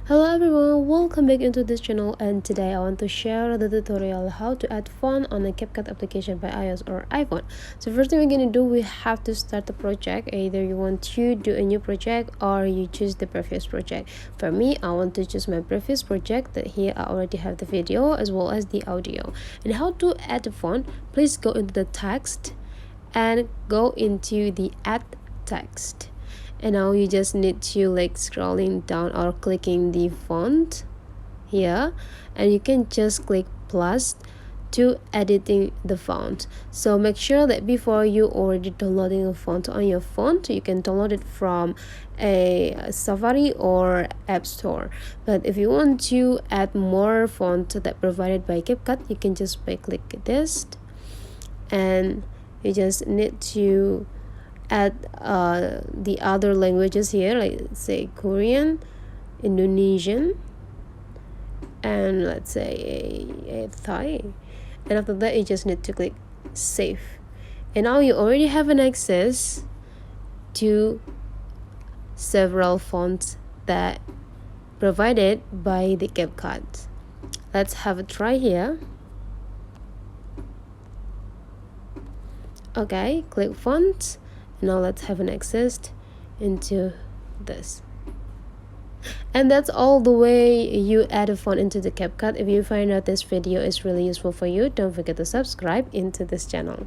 Hello everyone, welcome back into this channel, and today I want to share the tutorial how to add font on a Capcut application by iOS or iPhone. So first thing we're gonna do, we have to start the project. Either you want to do a new project or you choose the previous project. For me, I want to choose my previous project. That here I already have the video as well as the audio. And how to add the font, please go into the text and go into the add text. And now you just need to scrolling down or clicking the font here, and you can just click plus to editing the font. So make sure that before you already downloading a font on your phone, you can download it from a Safari or App Store. But if you want to add more font that provided by Capcut, you can just click this, and you just need to add the other languages here, like say Korean, Indonesian, and let's say a Thai. And after that, you just need to click save, and now you already have an access to several fonts that provided by the Capcut. Let's have a try here. Okay, click font. Now let's have an access into this. And that's all the way you add a font into the Capcut. If you find out this video is really useful for you, don't forget to subscribe into this channel.